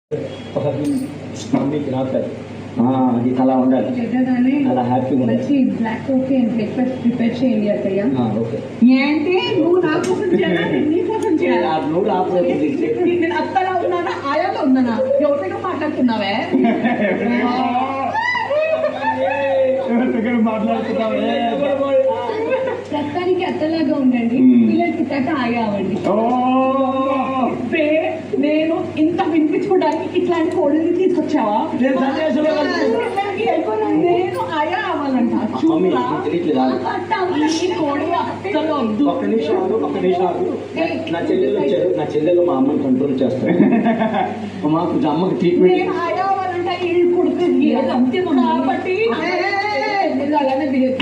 ఒక మమ్మీకి రాస్తారు అది అలా ఉండాలి, అలా హ్యాపీగా మంచి black coffee and breakfast prepare చేయండి అత్తయ్య. ఓకే. ఏంటి నువ్వు నా కోసం చేయాలా నీ కోసం చేయాలా? నువ్వు రాకపోతే నేను అత్తలా ఉన్నానా ఆయాలో ఉన్నానా? ఎవరితో మాట్లాడుతున్నావే? మాట్లాడుతున్నావే ప్రస్తుతానికి అత్తలాగా ఉండండి, పిల్లలు పుట్టాక ఆయా అవ్వండి. నేను ఇంత వినిపించుకోవడానికి ఇట్లాంటి కోడల్ని తీసుకొచ్చావా? నేను ఆయా అవ్వాలంట. నా చెల్లెలు వచ్చారు, నా చెల్లెలు మా అమ్మని కంట్రోల్ చేస్తారు. మాకు అమ్మకి ట్రీట్మెంట్ ఆయా అవ్వాలంట. ఇల్లు కొడుతుంది అంతే కాబట్టి అలానే బిహేవ్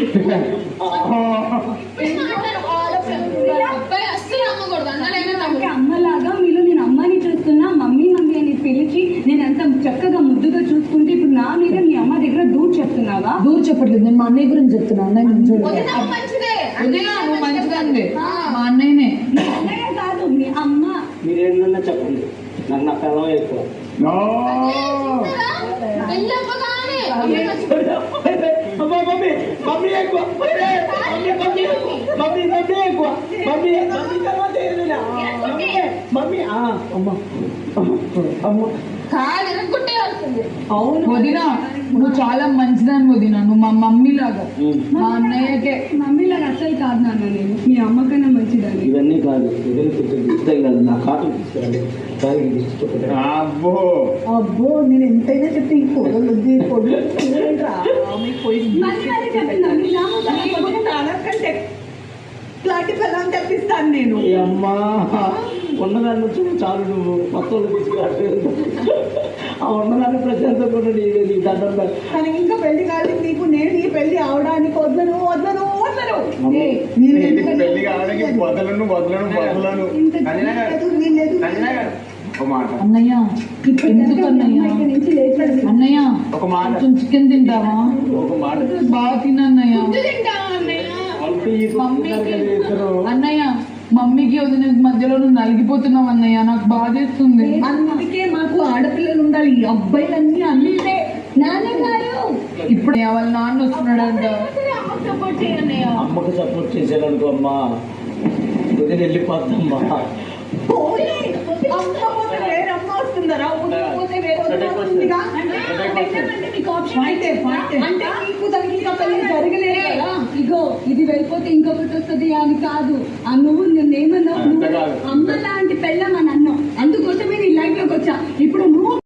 అమ్మలాగా మీరు నేను అమ్మని చూస్తున్నా మమ్మీ మమ్మీ అని పిలిచి నేను అంత చక్కగా ముద్దుగా చూసుకుంటే ఇప్పుడు నా మీద మీ అమ్మ దగ్గర దూర్ చెప్తున్నావా? దూర్ చెప్పట్లేదు, నేను మా అన్నయ్య గురించి చెప్తున్నా. అన్నయ్య మంచిగా మా అన్నయ్యనే. అన్నయ్య కాదు మీ అమ్మ. మీరేమన్నా చెప్పండి, నాకు నా పిల్లలు ఎక్కువ. మమ్మీ ఎక్కువ, మమ్మీ అమ్మ అవును వదినా, నువ్వు చాలా మంచిదాన్ని వదినా, నువ్వు మా మమ్మీ లాగా. మా అన్నయ్యకే మమ్మీ లాగా అసలు కాదు నాన్న, నేను మీ అమ్మకన్నా మంచిదాన్ని. ఇవన్నీ కాదు, ఇస్తాయి కాదు, నా కాటన్ తీసుకురండి. అబ్బో నేను ఎంతైనా చెప్తే ఈ పొగలు వద్దు, పొగలు ఇట్లాంటి పిల్లలు తెప్పిస్తాను నేను. అమ్మా ఉన్నదాన్ని వచ్చి చాలు, నువ్వు మొత్తం తీసుకురాలేదు. ఆ ఉన్నదాన్ని ప్రశాంతం కూడా నీ దండం. కానీ ఇంకా పెళ్లి కాలేదు నీకు, నేను నీ పెళ్లి అవడానికి వదలను వదలను వదలను. పెళ్లి కావడానికి వదలను వదలను వదలను. అన్నయ్య ఎందుకు అన్నయ్య? అన్నయ్య ఒక మాట, కొంచెం చికెన్ తింటావా? ఒక మాట బాగా తినన్నయ్య. అన్నయ్య మమ్మీకి వదిన మధ్యలో నువ్వు నలిగిపోతున్నావు అన్నయ్య, నాకు బాధేస్తుంది. అందుకే మాకు ఆడపిల్లలు ఉండాలి, ఈ అబ్బాయిలన్నీ అన్నిటే నాన్నగారు. ఇప్పుడు వాళ్ళ నాన్న వస్తున్నాడంట. సపోర్ట్ చేయన్నయ్య. అమ్మకు సపోర్ట్ చేశారనుకో అమ్మా, వదిలి వెళ్ళిపోద్దమ్మా. వేరమ్మ వస్తుందరా? పోతే వేరే వస్తుందిగా. అంటే నీకు తగిలిగా పెళ్లి జరగలేదు కదా. ఇగో ఇది వెళ్ళిపోతే ఇంకొకటి వస్తుంది అని కాదు. నువ్వు నేనేమన్నావు? అమ్మ లాంటి పెళ్ళ మన అన్నం, అందుకోసమే నీ లైఫ్ లోకి వచ్చా. ఇప్పుడు